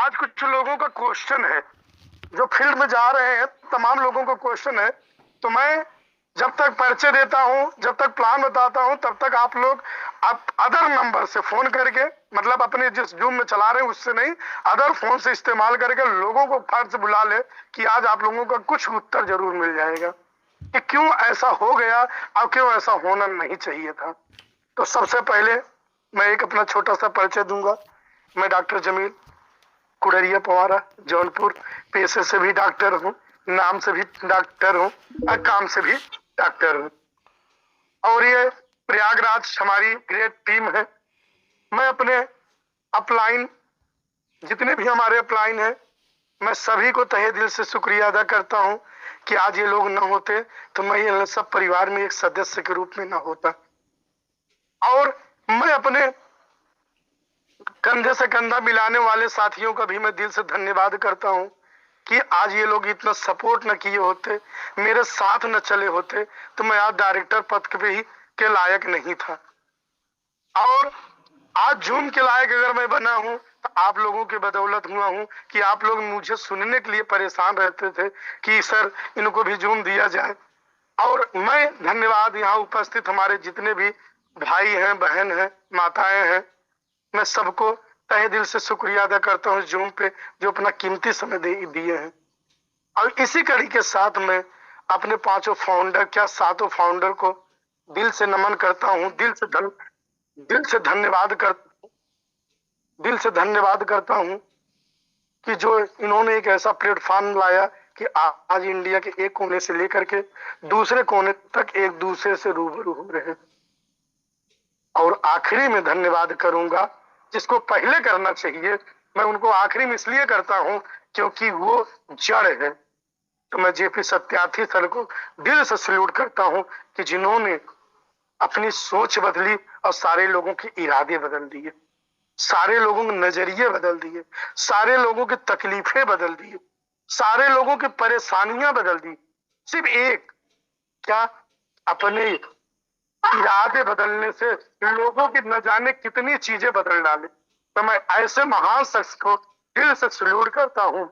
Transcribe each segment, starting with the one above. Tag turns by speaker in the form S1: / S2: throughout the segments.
S1: आज कुछ लोगों का क्वेश्चन है, जो फील्ड में जा रहे हैं, तमाम लोगों को क्वेश्चन है। तो मैं जब तक परिचय देता हूं, जब तक प्लान बताता हूं, तब तक आप लोग आप अदर नंबर से फोन करके, मतलब अपने जिस जूम में चला रहे हैं उससे नहीं, अदर फोन से इस्तेमाल करके लोगों को फट से बुला ले कि आज आप लोगों का कुछ उत्तर जरूर मिल जाएगा कि क्यों ऐसा हो गया और क्यों ऐसा होना नहीं चाहिए था। तो सबसे पहले मैं एक अपना छोटा सा परिचय दूंगा। मैं डॉक्टर जमील कुड़रिया पवारा, जौनपुर। पेशे से भी डॉक्टर हूँ, नाम से भी डॉक्टर हूँ और काम से भी डॉक्टर हूँ। और ये प्रयागराज हमारी ग्रेट टीम है। मैं अपने अपलाइन, जितने भी हमारे अपलाइन हैं, मैं सभी को तहे दिल से शुक्रिया अदा करता हूँ कि आज ये लोग न होते तो मैं ये सब परिवार में एक सदस्य के रूप में न होता। और मैं अपने कंधे से कंधा मिलाने वाले साथियों का भी मैं दिल से धन्यवाद करता हूं कि आज ये लोग इतना सपोर्ट न किए होते, मेरे साथ न चले होते तो मैं आज डायरेक्टर पद पे ही के लायक नहीं था। और आज जूम के लायक अगर मैं बना हूं तो आप लोगों की बदौलत हुआ हूं कि आप लोग मुझे सुनने के लिए परेशान रहते थे कि सर इनको भी जूम दिया जाए। और मैं धन्यवाद यहाँ उपस्थित हमारे जितने भी भाई हैं, बहन हैं, माताएं हैं, मैं सबको तहे दिल से शुक्रिया अदा करता हूँ जूम पे जो अपना कीमती समय दिए हैं। और इसी कड़ी के साथ मैं अपने 5 फाउंडर, क्या 7 फाउंडर को दिल से नमन करता हूँ, दिल से धन्यवाद करता हूँ कि जो इन्होंने एक ऐसा प्लेटफॉर्म लाया कि आज इंडिया के एक कोने से लेकर के दूसरे कोने तक एक दूसरे से रूबरू हो रहे हैं। और आखिरी में धन्यवाद करूंगा, जिसको पहले करना चाहिए मैं उनको आखिरी में इसलिए करता हूं क्योंकि वो जड़ है। तो मैं जेपी सत्यार्थी सर को दिल से सल्यूट करता हूं कि जिन्होंने अपनी सोच बदली और सारे लोगों के इरादे बदल दिए, सारे लोगों के नजरिए बदल दिए, सारे लोगों की तकलीफें बदल दिए, सारे लोगों की परेशानियां बदल दी। सिर्फ एक क्या, अपने इरादे बदलने से लोगों की न जाने कितनी चीजें बदल डाले। तो मैं ऐसे महान शख्स को दिल से सल्यूट करता हूं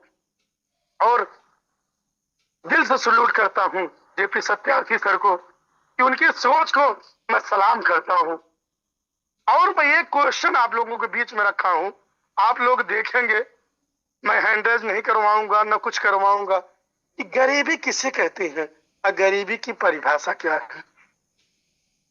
S1: और दिल से सल्यूट करता हूं जेपी सत्यार्थी सर को कि उनकी सोच को मैं सलाम करता हूं। और मैं एक क्वेश्चन आप लोगों के बीच में रखा हूं, आप लोग देखेंगे, मैं हैंडरेज नहीं करवाऊंगा न कुछ करवाऊंगा कि गरीबी किसे कहते हैं और गरीबी की परिभाषा क्या है।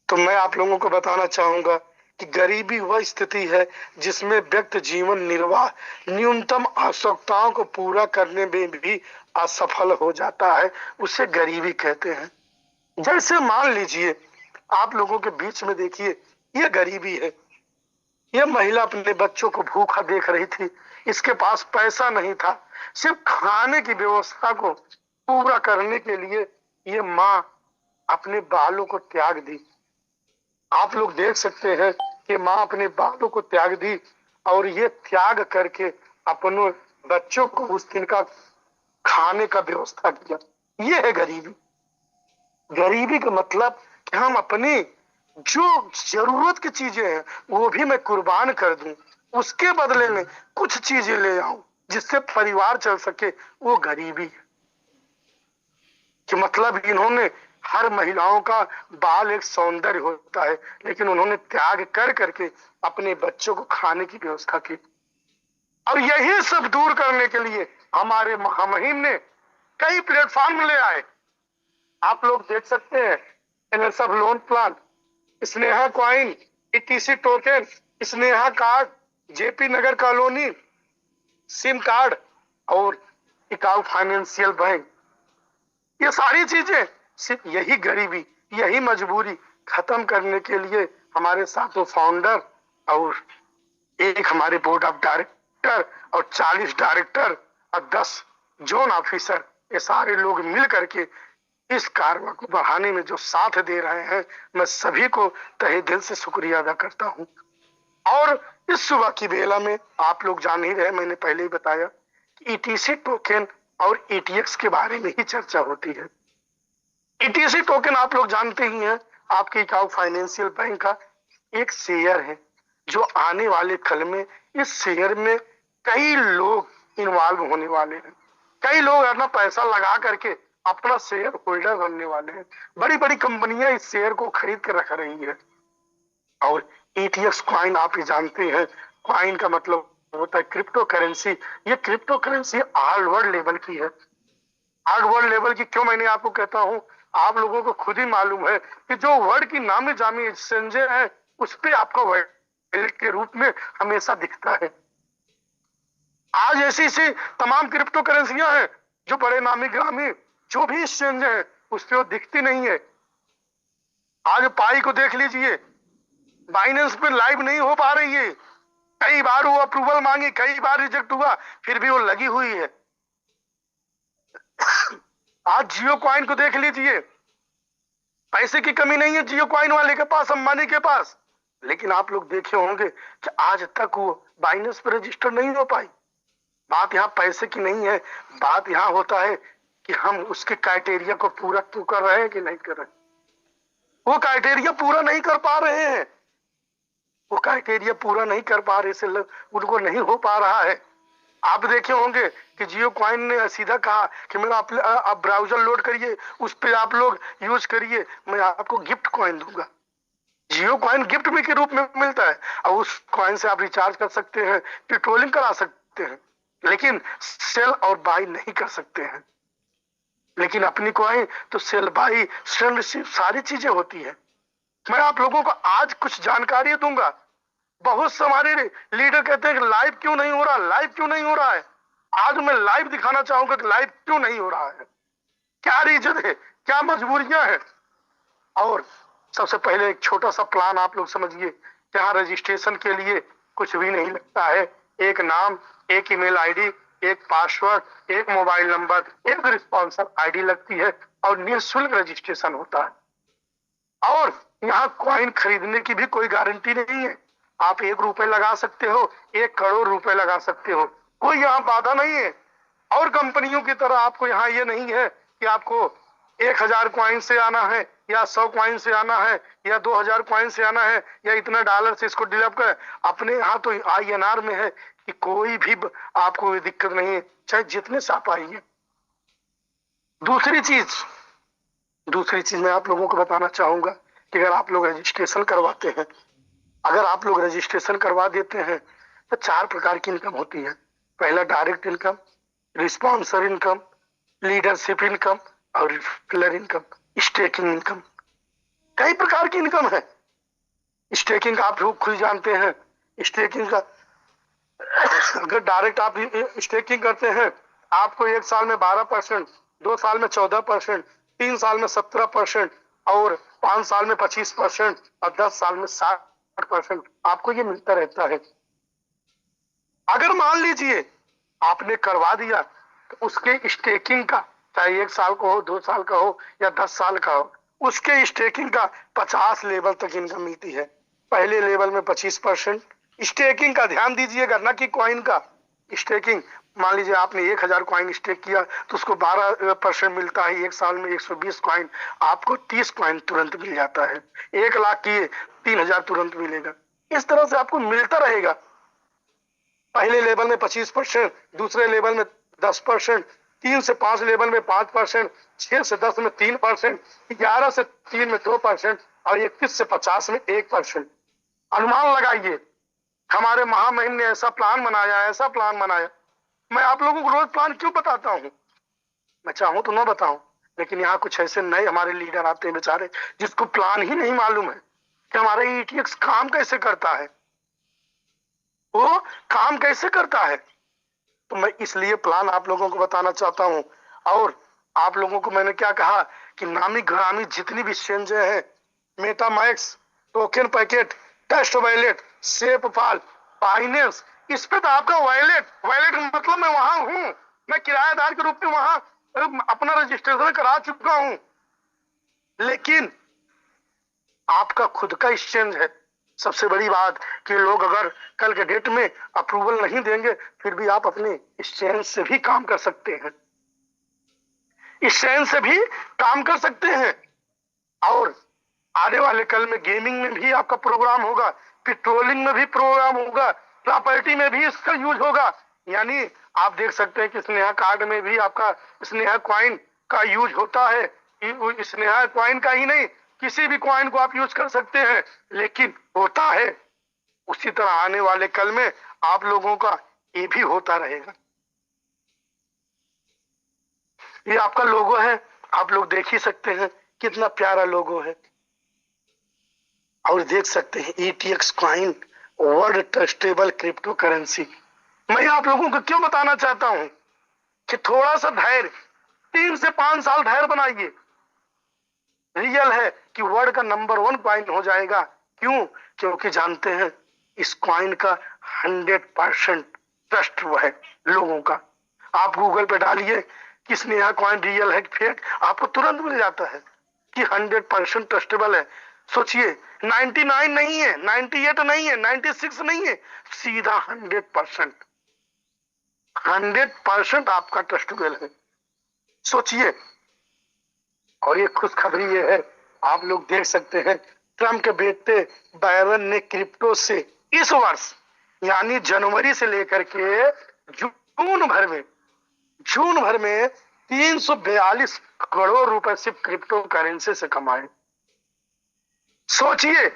S1: तो मैं आप लोगों को बताना चाहूंगा कि गरीबी वह स्थिति है जिसमें व्यक्ति जीवन निर्वाह न्यूनतम आवश्यकताओं को पूरा करने में भी असफल हो जाता है, उसे गरीबी कहते हैं। जैसे मान लीजिए आप लोगों के बीच में देखिए, यह गरीबी है। यह महिला अपने बच्चों को भूखा देख रही थी, इसके पास पैसा नहीं था, सिर्फ खाने की व्यवस्था को पूरा करने के लिए ये माँ अपने बालों को त्याग दी। आप लोग देख सकते हैं कि माँ अपने बालों को त्याग दी और ये त्याग करके अपने बच्चों को उस दिन का खाने का व्यवस्था किया। ये है गरीबी। गरीबी का मतलब कि हम अपनी जो जरूरत की चीजें हैं वो भी मैं कुर्बान कर दूं, उसके बदले में कुछ चीजें ले आऊं जिससे परिवार चल सके, वो गरीबी है। कि मतलब इन्होंने, हर महिलाओं का बाल एक सौंदर्य होता है, लेकिन उन्होंने त्याग कर करके अपने बच्चों को खाने की व्यवस्था की। और यही सब दूर करने के लिए हमारे महामहिम ने कई प्लेटफॉर्म ले आए। आप लोग देख सकते हैं, NSF loan plan, Sneha coin, ETC token, Sneha card, JP Nagar colony, SIM card और टिकाऊ फाइनेंशियल बैंक, ये सारी चीजें सिर्फ यही गरीबी, यही मजबूरी खत्म करने के लिए हमारे 7 फाउंडर और एक हमारे बोर्ड ऑफ डायरेक्टर और 40 डायरेक्टर और 10 जोन ऑफिसर, ये सारे लोग मिल करके इस कारवा को बढ़ाने में जो साथ दे रहे हैं, मैं सभी को तहे दिल से शुक्रिया अदा करता हूं। और इस सुबह की बेला में आप लोग जान ही रहे, मैंने पहले ही बताया कि ईटीसी टोकन और ईटीएक्स के बारे में ही चर्चा होती है। ईटीसी टोकन आप लोग जानते ही हैं, आपके टिकाऊ फाइनेंशियल बैंक का एक शेयर है जो आने वाले कल में इस शेयर में कई लोग इन्वॉल्व होने वाले हैं, कई लोग अपना पैसा लगा करके अपना शेयर होल्डर बनने वाले हैं। बड़ी बड़ी कंपनियां इस शेयर को खरीद कर रख रही है। और ETX कॉइन आप ही जानते हैं, कॉइन का मतलब होता है क्रिप्टो करेंसी। ये crypto currency all world level की है। ऑल वर्ल्ड लेवल की क्यों मैंने आपको कहता हूं, आप लोगों को खुद ही मालूम है कि जो वर्ल्ड की नामी जामी एक्सचेंजें हैं उस पे आपका वैलेट के रूप में हमेशा दिखता है। आज ऐसी ऐसी तमाम क्रिप्टो करेंसियां हैं जो बड़े नामी ग्रामी जो भी एक्सचेंज है उस पे वो दिखती नहीं है। आज पाई को देख लीजिए, बाइनेंस पे लाइव नहीं हो पा रही है। कई बार वो अप्रूवल मांगी, कई बार रिजेक्ट हुआ, फिर भी वो लगी हुई है। आज जियो कॉइन को देख लीजिए, पैसे की कमी नहीं है जियो कॉइन वाले के पास, अंबानी के पास, लेकिन आप लोग देखे होंगे कि आज तक वो बाइनेंस पे रजिस्टर नहीं हो पाई। बात यहाँ पैसे की नहीं है, बात यहाँ होता है कि हम उसके क्राइटेरिया को पूरा क्यों कर रहे हैं कि नहीं कर रहे। वो क्राइटेरिया पूरा नहीं कर पा रहे हैं, वो क्राइटेरिया पूरा नहीं कर पा रहे, इसलिए उनको नहीं हो पा रहा है। आप देखे होंगे कि जियो कॉइन ने सीधा कहा कि मेरा आप ब्राउजर लोड करिए, उस पर आप लोग यूज करिए, मैं आपको गिफ्ट कॉइन दूंगा। जियो कॉइन गिफ्ट में के रूप में मिलता है और उस कॉइन से आप रिचार्ज कर सकते हैं, पेट्रोलिंग करा सकते हैं, लेकिन सेल और बाई नहीं कर सकते हैं। लेकिन अपनी कॉइन तो सेल बाई सेल रिसीव सारी चीजें होती है। मैं आप लोगों को आज कुछ जानकारी दूंगा। बहुत से हमारे लीडर कहते हैं कि लाइव क्यों नहीं हो रहा, लाइव क्यों नहीं हो रहा है। आज मैं लाइव दिखाना चाहूंगा कि लाइव क्यों नहीं हो रहा है, क्या रीजन है, क्या मजबूरियां हैं। और सबसे पहले एक छोटा सा प्लान आप लोग समझिए, यहाँ रजिस्ट्रेशन के लिए कुछ भी नहीं लगता है। एक नाम, एक ईमेल आईडी, एक पासवर्ड, एक मोबाइल नंबर, एक रिस्पॉन्सर आईडी लगती है और निःशुल्क रजिस्ट्रेशन होता है। और यहाँ कॉइन खरीदने की भी कोई गारंटी नहीं है। आप 1 रुपए लगा सकते हो, 1 करोड़ रुपए लगा सकते हो, कोई यहाँ बाधा नहीं है। और कंपनियों की तरह आपको यहाँ ये नहीं है कि आपको 1,000 कॉइन से आना है या 100 कॉइन से आना है या 2,000 कॉइन से आना है या इतना डॉलर से इसको डेवलप कर। अपने यहाँ तो INR में है कि कोई भी आपको दिक्कत नहीं है, चाहे जितने से आप आइए। दूसरी चीज मैं आप लोगों को बताना चाहूंगा कि अगर आप लोग रजिस्ट्रेशन करवाते हैं, अगर आप लोग रजिस्ट्रेशन करवा देते हैं तो 4 प्रकार की इनकम होती है। पहला डायरेक्ट इनकम, रिस्पॉन्सर इनकम, लीडरशिप इनकम और रिफिलर इनकम, स्टेकिंग इनकम। कई प्रकार की इनकम है। स्टेकिंग आप लोग खुद जानते हैं। स्टेकिंग का अगर डायरेक्ट आप स्टेकिंग करते हैं, आपको 1 साल में 12%, 2 साल में 14%, 3 साल में 17% और 5 साल में 25% और 10 साल में 60% आपको ये मिलता रहता है। अगर मान लीजिए आपने करवा दिया तो उसके स्टेकिंग का, चाहे 1 साल का हो, 2 साल का हो या 10 साल का हो, उसके स्टेकिंग का 50 लेवल तक इनकम मिलती है। पहले लेवल में 25% स्टेकिंग का, ध्यान दीजिएगा, ना कि कॉइन का। स्टेकिंग, मान लीजिए आपने 1,000 कॉइन स्टेक किया तो उसको 12% मिलता है। 1 साल में 120 कॉइन, आपको 30 कॉइन तुरंत मिल जाता है। 1 लाख किए 3,000 तुरंत मिलेगा। इस तरह से आपको मिलता रहेगा। पहले लेवल में 25%, दूसरे लेवल में 10%, 3 से 5 लेवल में 5%, 6 से 10 में 3%, 11 से 3 में 2% और 31 से 50 में 1%। अनुमान लगाइए, हमारे महामहिम ने ऐसा प्लान बनाया, ऐसा प्लान बनाया। मैं आप लोगों को रोज प्लान क्यों बताता हूँ, मैं चाहूं तो ना बताऊं, लेकिन यहाँ कुछ ऐसे नए हमारे लीडर आते हैं बेचारे, जिसको प्लान ही नहीं मालूम है कि हमारा ETX काम कैसे करता है, वो काम कैसे करता है। तो मैं इसलिए प्लान आप लोगों को बताना चाहता हूं। और आप लोगों को मैंने क्या कहा कि नामी ग्रामी जितनी भी एक्सचेंज हैं, MetaMask, token pocket, trust wallet, SafePal, Binance, इस पे तो आपका वैलेट मतलब मैं वहां हूं, मैं किराएदार के रूप में वहां अपना रजिस्ट्रेशन करा चुका हूं। लेकिन आपका खुद का एक्सचेंज है। सबसे बड़ी बात कि लोग अगर कल के डेट में अप्रूवल नहीं देंगे फिर भी आप अपने एक्सचेंज से भी काम कर सकते हैं, एक्सचेंज से भी काम कर सकते हैं। और आने वाले कल में गेमिंग में भी आपका प्रोग्राम होगा, पेट्रोलिंग में भी प्रोग्राम होगा, प्रॉपर्टी में भी इसका यूज होगा। यानी आप देख सकते हैं कि स्नेहा कार्ड में भी आपका स्नेहा कॉइन का यूज होता है। स्नेहा कॉइन का ही नहीं, किसी भी कॉइन को आप यूज कर सकते हैं, लेकिन होता है। उसी तरह आने वाले कल में आप लोगों का ये भी होता रहेगा। ये आपका लोगो है, आप लोग देख ही सकते हैं कितना प्यारा लोगो है। और देख सकते हैं ETX coin, world trustable crypto currency. मैं आप लोगों को क्यों बताना चाहता हूं कि थोड़ा सा धैर्य, 3 से 5 साल धैर्य बनाइए। रियल है कि वर्ल्ड का नंबर 1 कॉइन हो जाएगा। क्यों? क्योंकि जानते हैं इस कॉइन का 100% ट्रस्ट है लोगों का। आप गूगल पे डालिए कि स्नेहा कॉइन रियल है कि फेक, आपको तुरंत मिल जाता है कि 100% ट्रस्टेबल है। सोचिए, 99 नहीं है, 98 नहीं है, 96 नहीं है, सीधा 100%। 100% आपका ट्रस्टेबल है, सोचिए। और ये खुशखबरी ये है, आप लोग देख सकते हैं ट्रम्प के बेटे बायरन ने क्रिप्टो से इस वर्ष यानी जनवरी से लेकर के जून भर में 342 करोड़ रुपए सिर्फ क्रिप्टो करेंसी से कमाए। सोचिए।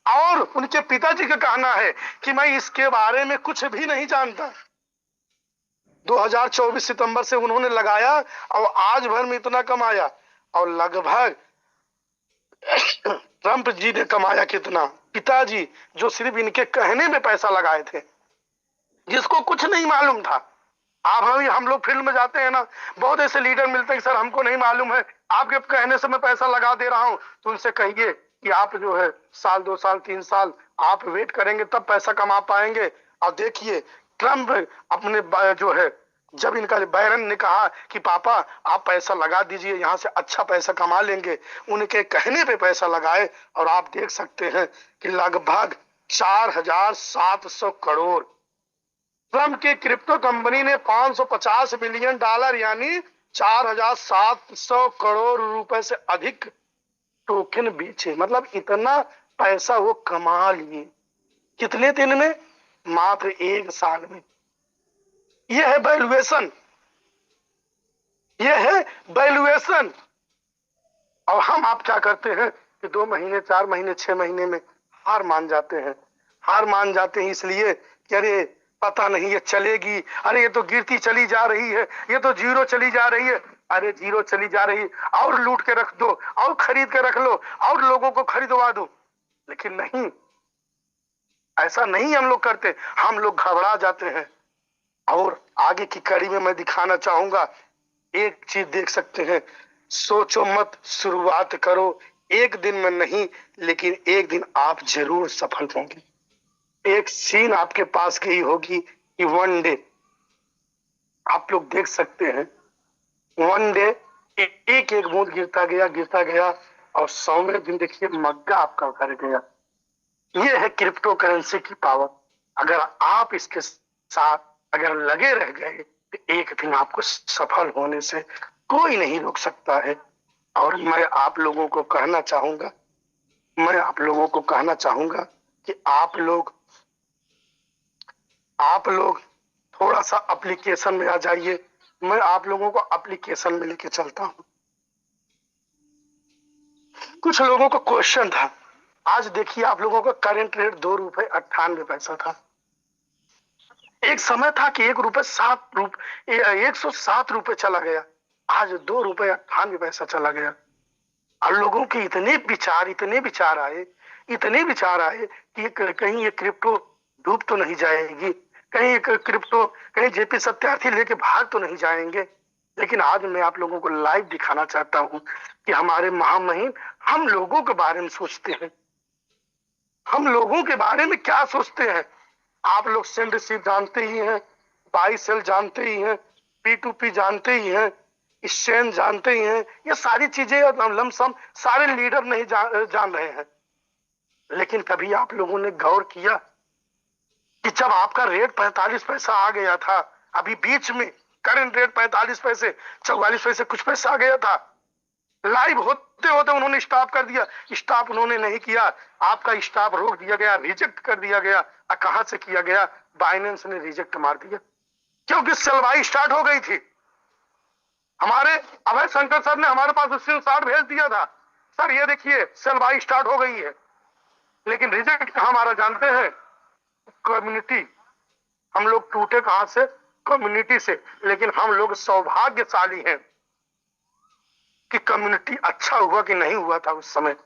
S1: और उनके पिताजी का कहना है कि मैं इसके बारे में कुछ भी नहीं जानता। 2024 सितंबर से उन्होंने लगाया और आज भर में इतना कमाया। और लगभग ट्रंप जी ने कमाया कितना? पिताजी जो सिर्फ इनके कहने में पैसा लगाए थे, जिसको कुछ नहीं मालूम था। आप हम लोग फील्ड में जाते हैं ना, बहुत ऐसे लीडर मिलते हैं, सर हमको नहीं मालूम है, आपके कहने से मैं पैसा लगा दे रहा हूं। तो उनसे कहिए कि आप जो है 1 साल 2 साल 3 साल आप वेट करेंगे तब पैसा कमा पाएंगे। और देखिए ट्रम्प अपने जो है, जब इनका बैरन ने कहा कि पापा आप पैसा लगा दीजिए, यहाँ से अच्छा पैसा कमा लेंगे, उनके कहने पे पैसा लगाए। और आप देख सकते हैं कि लगभग 4700 करोड़ ट्रम्प की क्रिप्टो कंपनी ने 550 मिलियन डॉलर यानी 4700 करोड़ रुपए से अधिक टोकन बेचे। मतलब इतना पैसा वो कमा लिए कितने दिन में? मात्र 1 साल में। यह है वैल्यूएशन, यह है वैल्यूएशन। और हम आप क्या करते हैं कि 2 महीने 4 महीने 6 महीने में हार मान जाते हैं। हार मान जाते हैं इसलिए कि अरे पता नहीं ये चलेगी, अरे ये तो गिरती चली जा रही है, ये तो जीरो चली जा रही है। अरे जीरो चली जा रही और लूट के रख दो और खरीद के रख लो और लोगों को खरीदवा दो। लेकिन नहीं, ऐसा नहीं हम लोग करते, हम लोग घबरा जाते हैं। और आगे की कड़ी में मैं दिखाना चाहूंगा एक चीज, देख सकते हैं, सोचो मत, शुरुआत करो। एक दिन में नहीं, लेकिन एक दिन आप जरूर सफल होंगे। एक सीन आपके पास की होगी कि वन डे आप लोग देख सकते हैं, वन डे एक एक बूंद गिरता गया और 100वें दिन देखिए मग्गा आपका भर गया। ये है क्रिप्टो करेंसी की पावर। अगर आप इसके साथ अगर लगे रह गए तो एक दिन आपको सफल होने से कोई नहीं रोक सकता है। और मैं आप लोगों को कहना चाहूंगा कि आप लोग थोड़ा सा एप्लीकेशन में आ जाइए। मैं आप लोगों को एप्लीकेशन में लेके चलता हूं। कुछ लोगों को क्वेश्चन था, आज देखिए आप लोगों का करंट रेट 2 रुपए 98 पैसा था। एक समय था कि 107 रुपए चला गया, आज 2 रुपए 98 पैसा चला गया। और लोगों के इतने विचार आए कि कहीं ये क्रिप्टो डूब तो नहीं जाएगी, कहीं क्रिप्टो, कहीं जेपी सत्यार्थी लेके भाग तो नहीं जाएंगे। लेकिन आज मैं आप लोगों को लाइव दिखाना चाहता हूं कि हमारे महामहिम हम लोगों के बारे में सोचते हैं। हम लोगों के बारे में क्या सोचते हैं? आप लोग सेल रिसीव जानते ही हैं, बाई सेल जानते ही हैं, P2P जानते ही हैं, एक्सचेंज जानते ही हैं। ये सारी चीजें लमसम सारे लीडर नहीं जान रहे हैं। लेकिन कभी आप लोगों ने गौर किया कि जब आपका रेट 45 पैसा आ गया था, अभी बीच में करंट रेट 45 पैसे 44 पैसे कुछ पैसा आ गया था, लाइव होते होते उन्होंने स्टॉप कर दिया। स्टॉप उन्होंने नहीं किया, आपका स्टॉप रोक दिया गया, रिजेक्ट कर दिया गया। कहां से किया गया? बाइनेंस ने रिजेक्ट मार दिया, क्योंकि सेल स्टार्ट हो गई थी। हमारे अभय शंकर सर ने हमारे पास स्क्रीनशॉट भेज दिया था, सर ये देखिए सेल स्टार्ट हो गई है। लेकिन रिजेक्ट कहां हमारा जानते हैं? कम्युनिटी। हम लोग टूटे कहां से? कम्युनिटी से। लेकिन हम लोग सौभाग्यशाली हैं कि कम्युनिटी अच्छा हुआ कि नहीं हुआ था उस समय,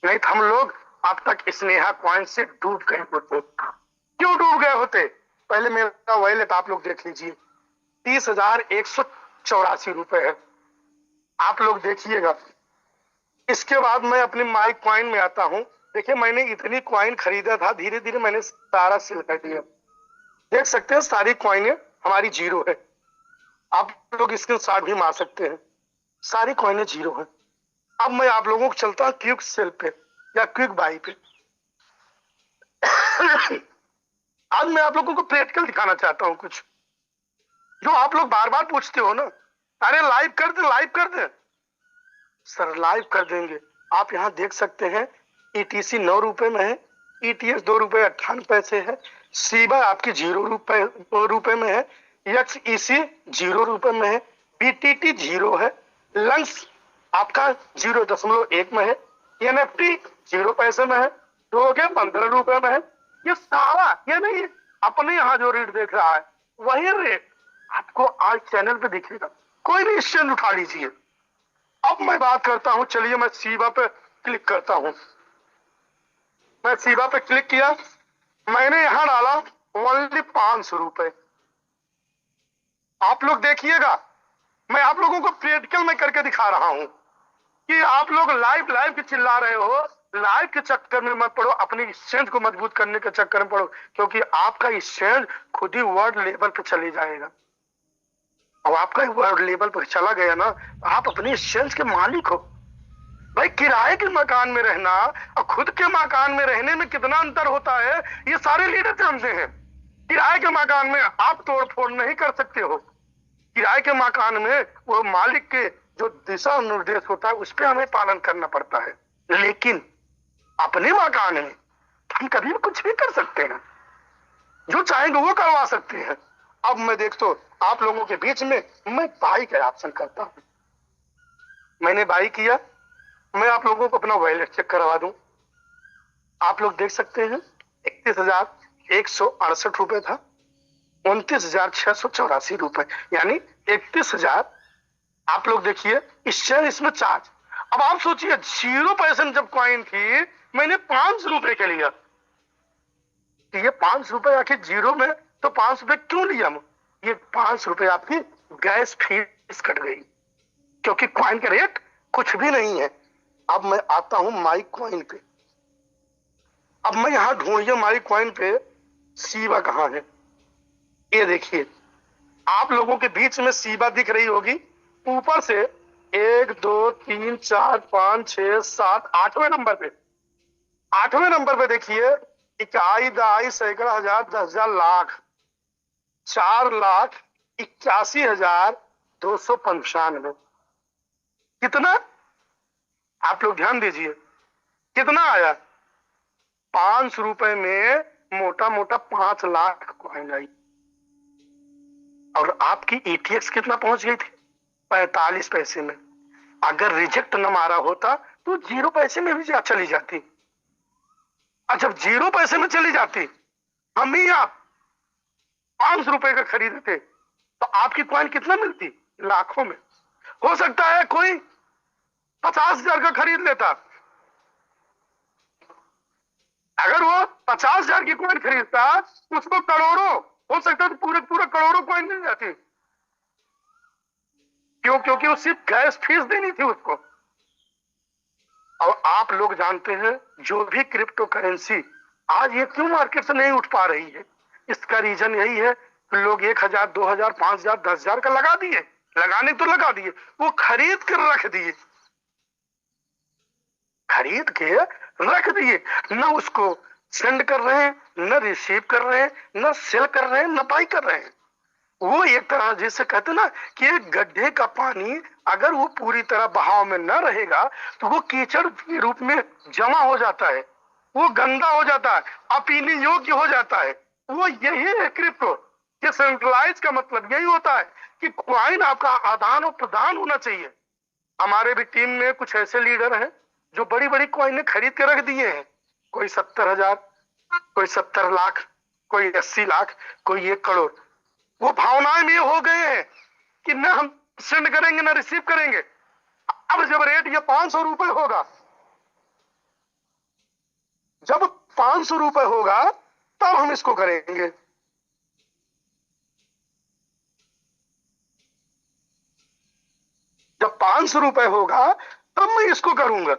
S1: नहीं तो हम लोग अब तक स्नेहा कॉइन से डूब गए होते। क्यों डूब गए होते? पहले मेरा वॉलेट आप लोग देख लीजिए, 30,184 है, आप लोग देखिएगा। इसके बाद मैं अपनी माई कॉइन में आता हूं। देखिए मैंने इतनी कॉइन खरीदा था, धीरे धीरे मैंने सारा सेल कर दिया। देख सकते हैं सारी कॉइनें हमारी जीरो है। आप लोग स्क्रीनशॉट भी मार सकते हैं, सारी कॉइनें जीरो है। अब मैं आप लोगों को चलता हूं क्विक सेल पे या क्विक बाई पे। आज मैं आप लोगों को प्रैक्टिकल दिखाना चाहता हूं कुछ, जो आप लोग बार बार पूछते हो ना, अरे लाइव कर दे, लाइव कर दे। सर लाइव कर देंगे। आप यहाँ देख सकते हैं ETC 9 रुपए में है, ETS 2 रुपए 58 पैसे है, सीबा आपकी 0 रुपए में है, XEC 0 रुपए में है, BTT 0 है, लंस आपका 0.1 में है, NFT 0 पैसे में है, तो हो गया 15 रुपए में है। ये सारा, ये नहीं अपने यहाँ जो रेट देख रहा है वही रेट आपको आज चैनल पे दिखेगा। कोई भी एक्सचेंज उठा लीजिए। अब मैं बात करता हूं, चलिए मैं सीबा पे क्लिक करता हूं। मैं सीबा पे क्लिक किया, मैंने यहां डाला ओनली 500 रुपए। आप लोग देखिएगा, मैं आप लोगों को प्रैक्टिकल में करके दिखा रहा हूं कि आप लोग लाइव लाइव के चिल्ला रहे हो, लाइव के चक्कर में मत पड़ो, अपनी एक्सचेंज को मजबूत करने के चक्कर में पड़ो, क्योंकि आपका एक्सचेंज खुद ही वर्ल्ड लेवल पे चले जाएगा। अब आपका वर्ल्ड लेवल पर चला गया ना, आप अपनी एक्सचेंज के मालिक हो। भाई किराए के मकान में रहना और खुद के मकान में रहने में कितना अंतर होता है, ये सारे लीडर जानते हैं। किराए के मकान में आप तोड़ फोड़ नहीं कर सकते हो। किराए के मकान में वो मालिक के जो दिशा निर्देश होता है उस पर हमें पालन करना पड़ता है। लेकिन अपने मकान में हम कभी भी कुछ भी कर सकते हैं, जो चाहेंगे वो करवा सकते हैं। अब मैं देखता हूं आप लोगों के बीच में मैं बाई का ऑप्शन करता हूं। मैंने बाई किया, मैं आप लोगों को अपना वॉलेट चेक करवा दूं। आप लोग देख सकते हैं 31,168 रुपए था, 29,684 रुपए, यानी 31,000। आप लोग देखिए एक्सचेंज इसमें चार्ज। अब आप सोचिए 0 पैसे जब कॉइन थी, मैंने 500 रुपए के लिया। तो ये 500 रुपए आखिर जीरो में, तो 500 रुपए क्यों लिया? ये 500 रुपए आपकी गैस फीस कट गई, क्योंकि कॉइन का रेट कुछ भी नहीं है। अब मैं आता हूं माई कॉइन पे। अब मैं यहां ढूंढिए माई कॉइन पे सीबा कहां है। ये देखिए आप लोगों के बीच में सीबा दिख रही होगी ऊपर से 1 2 3 4 5 6 7 8वें नंबर पे। 8वें नंबर पे देखिए इकाई दहाई सैकड़ा हजार 10,000 लाख 4,81,295। कितना? आप लोग ध्यान दीजिए कितना आया। 500 रुपए में मोटा मोटा 5 लाख कॉइन आई। और आपकी ETX कितना पहुंच गई थी? 45 पैसे में। अगर रिजेक्ट न मारा होता तो 0 पैसे में भी चली जाती। और जब 0 पैसे में चली जाती, हम ही आप 500 रुपए का खरीदते, तो आपकी कॉइन कितना मिलती? लाखों में। हो सकता है कोई 50,000 का खरीद लेता। अगर वो 50,000 की कॉइन खरीदता, उसको करोड़ों, हो सकता है तो पूरे पूरे करोड़ों कॉइन मिल जाती। क्यों? क्योंकि वो सिर्फ गैस फीस देनी थी उसको। और आप लोग जानते हैं जो भी क्रिप्टो करेंसी आज ये क्यों मार्केट से नहीं उठ पा रही है, इसका रीजन यही है कि लोग 1,000 2,000 5,000 10,000 का लगा दिए। लगाने तो लगा दिए, वो खरीद कर रख दिए, खरीद के रख दिए। न उसको सेंड कर रहे हैं, न रिसीव कर रहे हैं, न सेल कर रहे हैं, न बाई कर रहे हैं। वो एक तरह जैसे कहते हैं ना कि एक गड्ढे का पानी अगर वो पूरी तरह बहाव में न रहेगा तो वो कीचड़ के रूप में जमा हो जाता है, वो गंदा हो जाता है, अपीने योग्य हो जाता है। वो यही है क्रिप्टो। ये सेंट्रलाइज का मतलब यही होता है कि क्वाइन आपका आदान और प्रदान होना चाहिए। हमारे भी टीम में कुछ ऐसे लीडर हैं जो बड़ी बड़ी क्वाइनें खरीद के रख दिए हैं, कोई 70,000, कोई 70 लाख, कोई 80 लाख, कोई 1 करोड़। वो भावनाएं में हो गए हैं कि न हम सेंड करेंगे न रिसीव करेंगे। अब जब रेट ये 500 रुपए होगा, जब 500 रुपए होगा तब हम इसको करेंगे। जब 500 रुपए होगा तब मैं इसको करूंगा।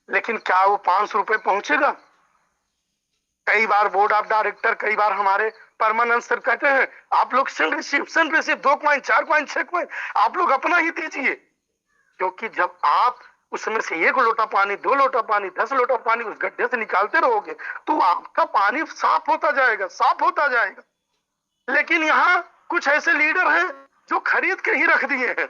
S1: लेकिन क्या वो 500 रुपए पहुंचेगा? कई बार बोर्ड ऑफ डायरेक्टर, कई बार हमारे परमानेंट सर कहते हैं आप लोग send receive 2 coin 4 coin 6 coin आप लोग अपना ही दीजिए। क्योंकि जब आप उसमें से 1 लोटा पानी, 2 लोटा पानी, 10 लोटा पानी उस गड्ढे से निकालते रहोगे तो आपका पानी साफ होता जाएगा, साफ होता जाएगा। लेकिन यहाँ कुछ ऐसे लीडर हैं जो खरीद के ही रख दिए हैं।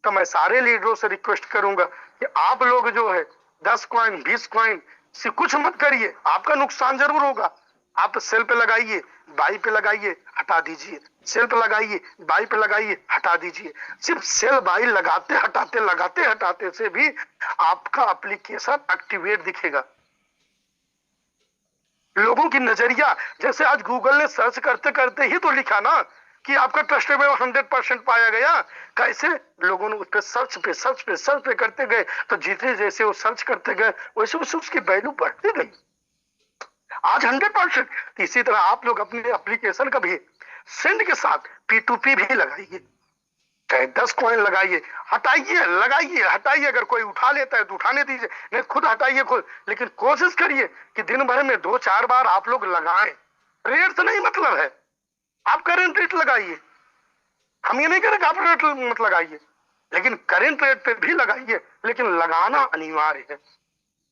S1: तो मैं सारे लीडरों से रिक्वेस्ट करूंगा कि आप लोग जो है 10 कॉइन 20 कॉइन से कुछ मत करिए, आपका नुकसान जरूर होगा। आप सेल पे लगाइए, बाई पे लगाइए, हटा दीजिए, सेल पे लगाइए, बाई पे लगाइए, हटा दीजिए। सिर्फ सेल बाई लगाते हटाते से भी आपका एप्लीकेशन एक्टिवेट दिखेगा। लोगों की नजरिया, जैसे आज गूगल ने सर्च करते करते ही तो लिखा ना कि आपका ट्रस्टेबल 100% पाया गया। कैसे लोगों ने उस पर सर्च पे करते गए तो जितने जैसे वो सर्च करते गए वैसे वैसे उसकी वैल्यू बढ़ती गई। आज 100%। इसी तरह आप लोग अपने एप्लीकेशन का भी सेंड के साथ P2P भी लगाइए, चाहे 10 कॉइन लगाइए, हटाइए, लगाइए, हटाइए। अगर कोई उठा लेता है तो उठाने दीजिए, नहीं खुद हटाइए खुद। लेकिन कोशिश करिए कि दिन भर में 2-4 बार आप लोग लगाएं। रेट से नहीं मतलब है, आप करेंट रेट लगाइए। हम ये नहीं कह रहे कि आप रेट मत लगाइए, लेकिन करेंट रेट पे भी लगाइए, लेकिन लगाना अनिवार्य है।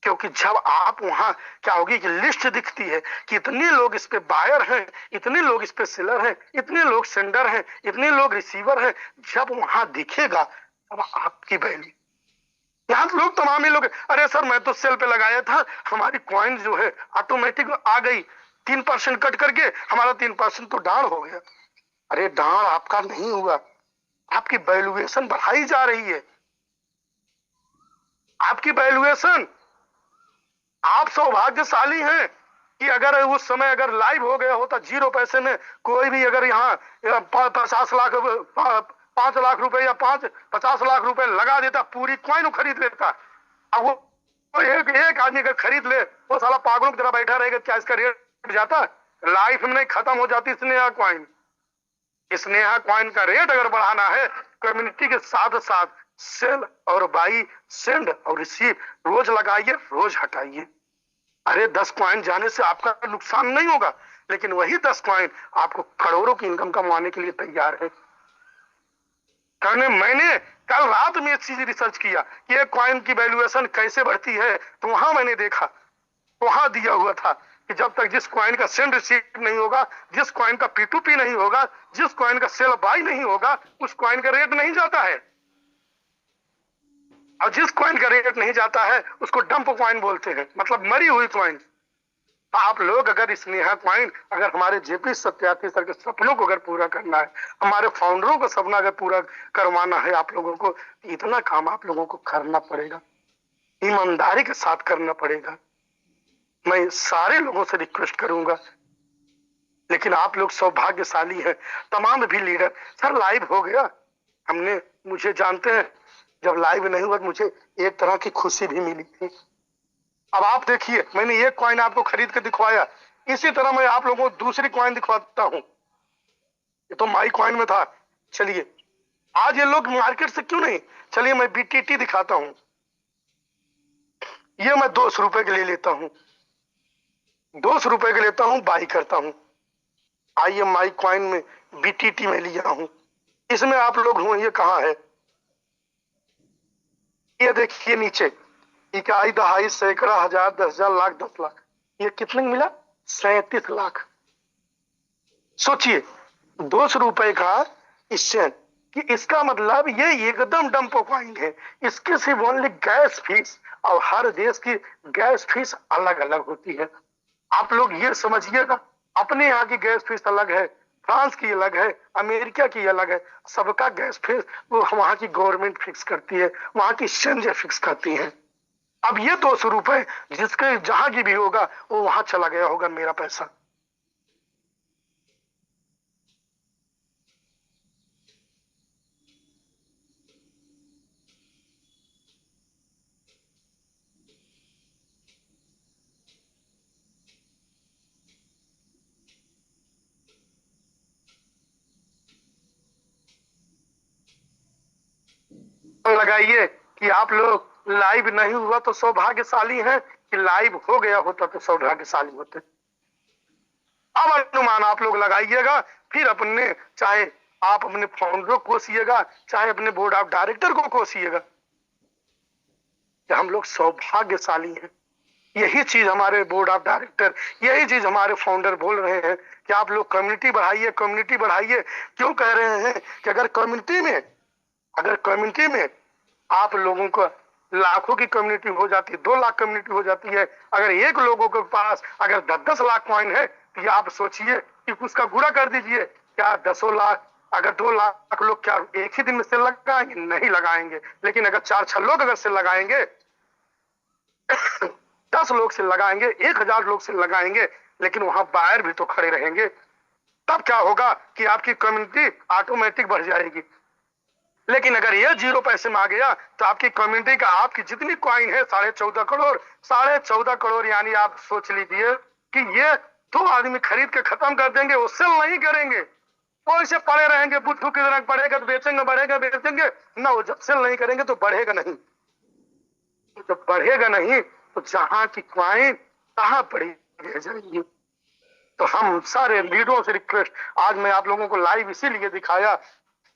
S1: क्योंकि जब आप वहां क्या होगी कि लिस्ट दिखती है कि इतने लोग इस पे बायर हैं, इतने लोग इस पे सेलर हैं, इतने लोग सेंडर हैं, इतने लोग रिसीवर हैं, जब वहां दिखेगा तब आपकी वैल्यू। यहाँ तो लोग तमाम ही लोग, अरे सर मैं तो सेल पे लगाया था, हमारी कॉइन जो है ऑटोमेटिक आ गई, 3% कट करके हमारा 3% तो डाउन हो गया। अरे डाउन आपका नहीं हुआ, आपकी वैल्यूएशन बढ़ाई जा रही है। आपकी वैल्यूएशन, आप सौभाग्यशाली हैं कि अगर उस समय अगर लाइव हो गया होता 0 पैसे में, कोई भी अगर यहाँ 50 लाख 5 लाख रुपए या 50 लाख रुपए लगा देता, पूरी कॉइन खरीद लेता। अब वो एक आदमी अगर खरीद ले, वो साला पागलों की तरह बैठा रहेगा, क्या इसका रेट जाता? लाइफ में नहीं खत्म हो जाती स्नेहा कॉइन। स्नेहा कॉइन का रेट अगर बढ़ाना है, कम्युनिटी के साथ साथ सेल और बाई, सेंड और रिसीव रोज लगाइए, रोज हटाइए। अरे 10 कॉइन जाने से आपका नुकसान नहीं होगा, लेकिन वही 10 कॉइन आपको करोड़ों की इनकम कमाने के लिए तैयार है। मैंने कल रात में इस चीज रिसर्च किया कि एक कॉइन की वैल्यूएशन कैसे बढ़ती है, तो वहां मैंने देखा, वहां दिया हुआ था कि जब तक जिस कॉइन का सेंड रिसीव नहीं होगा, जिस कॉइन का P2P नहीं होगा, जिस कॉइन का सेल बाई नहीं होगा, उस कॉइन का रेट नहीं जाता है। और जिस कॉइन का रेट नहीं जाता है उसको डंप कॉइन बोलते हैं, मतलब मरी हुई कॉइन। आप लोग अगर स्नेहा कॉइन, अगर हमारे जेपी सत्यार्थी सर के सपनों को अगर पूरा करना है, हमारे फाउंडरों का सपना अगर पूरा करवाना है आप लोगों को, इतना काम आप लोगों को करना पड़ेगा, ईमानदारी के साथ करना पड़ेगा। मैं सारे लोगों से रिक्वेस्ट करूंगा, लेकिन आप लोग सौभाग्यशाली हैं, तमाम भी लीडर। सर लाइव हो गया, हमने, मुझे जानते हैं जब लाइव नहीं हुआ मुझे एक तरह की खुशी भी मिली थी। अब आप देखिए, मैंने एक कॉइन आपको खरीद के दिखवाया, इसी तरह मैं आप लोगों को दूसरी कॉइन दिखवाता हूं। ये तो माई कॉइन में था। चलिए आज ये लोग मार्केट से क्यों नहीं, चलिए मैं BTT दिखाता हूं। ये मैं 200 रुपए के ले लेता हूं, 200 रुपए के लेता हूं, बाई करता हूं। आइए माई कॉइन में BTT में लिया हूं। इसमें आप लोग हो, ये कहाँ है? ये देखिए नीचे, इकाई, दहाई, सैकड़ा, हजार, 10,000, लाख, 10 लाख। ये कितने मिला? 37 लाख। सोचिए 200 रुपए का एक्सचेंज, कि इसका मतलब ये एकदम डंप कॉइन है। इसके सिर्फ ओनली गैस फीस, और हर देश की गैस फीस अलग अलग होती है। आप लोग ये समझिएगा, अपने यहाँ की गैस फीस अलग है, फ्रांस की अलग है, अमेरिका की अलग है। सबका गैस फीस वो वहां की गवर्नमेंट फिक्स करती है, वहां की एक्सचेंज फिक्स करती है। अब ये 200 रुपए जिसके जहां की भी होगा वो वहां चला गया होगा मेरा पैसा। लगाइए कि आप लोग लाइव नहीं हुआ तो सौभाग्यशाली हैं, कि लाइव हो गया होता तो सौभाग्यशाली होते। अब अनुमान आप लोग लगाइएगा, फिर अपने चाहे आप अपने फाउंडर को कोसिएगा, चाहे अपने बोर्ड ऑफ डायरेक्टर को कोसिएगा, कि हम लोग सौभाग्यशाली हैं। यही चीज हमारे बोर्ड ऑफ डायरेक्टर, यही चीज हमारे फाउंडर बोल रहे हैं कि आप लोग कम्युनिटी बढ़ाइए, कम्युनिटी बढ़ाइए। क्यों कह रहे हैं कि अगर कम्युनिटी में आप लोगों को लाखों की कम्युनिटी हो जाती है, 2 लाख कम्युनिटी हो जाती है, अगर एक लोगों के पास अगर 10-10 लाख कॉइन है, तो आप सोचिए कि उसका गुणा कर दीजिए, क्या 10 लाख, अगर 2 लाख लोग क्या एक ही दिन में सेल लगाएंगे? नहीं लगाएंगे। लेकिन अगर 4-6 लोग अगर सेल लगाएंगे 10 लोग से लगाएंगे, 1000 लोग से लगाएंगे, लेकिन वहां बायर भी तो खड़े रहेंगे। तब क्या होगा कि आपकी कम्युनिटी ऑटोमेटिक बढ़ जाएगी। लेकिन अगर ये 0 पैसे में आ गया तो आपकी कम्युनिटी का, आपकी जितनी कॉइन है 14.5 करोड़, 14.5 करोड़, यानी आप सोच लीजिए कि ये 2 आदमी खरीद के खत्म कर देंगे, वो सेल नहीं करेंगे, वो ऐसे पड़े रहेंगे बुद्धू की तरह, बढ़ेगा तो बेचेंगे, बढ़ेगा बेचेंगे ना। वो जब सेल नहीं करेंगे तो बढ़ेगा नहीं, जब बढ़ेगा नहीं तो जहां की क्वाइन कहां पड़ी रह जाएंगी। तो हम सारे लीडरों से रिक्वेस्ट, आज मैं आप लोगों को लाइव इसीलिए दिखाया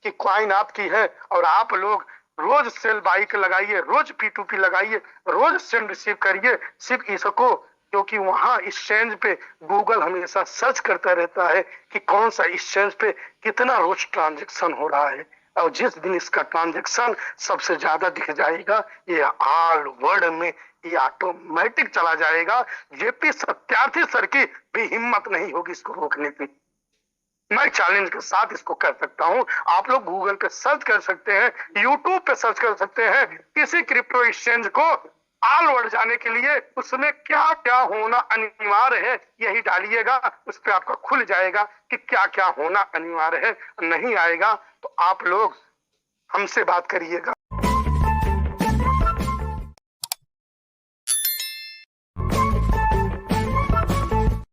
S1: कि क्वाइन आपकी है, और आप लोग रोज सेल बाइक लगाइए, रोज P2P लगाइए, रोज सेंड रिसीव करिए, सिर्फ इसको, क्योंकि वहां एक्सचेंज पे गूगल हमेशा सर्च करता रहता है कि कौन सा एक्सचेंज पे कितना रोज ट्रांजेक्शन हो रहा है, और जिस दिन इसका ट्रांजेक्शन सबसे ज्यादा दिख जाएगा, ये ऑल वर्ल्ड में ये ऑटोमेटिक चला जाएगा। जेपी सत्यार्थी सर की भी हिम्मत नहीं होगी इसको रोकने की। मैं चैलेंज के साथ इसको कर सकता हूं। आप लोग गूगल पे सर्च कर सकते हैं, यूट्यूब पे सर्च कर सकते हैं, किसी क्रिप्टो एक्सचेंज को ऑल वर्ल्ड जाने के लिए उसमें क्या क्या होना अनिवार्य है, यही डालिएगा, उस पर आपका खुल जाएगा कि क्या क्या होना अनिवार्य है। नहीं आएगा तो आप लोग हमसे बात करिएगा।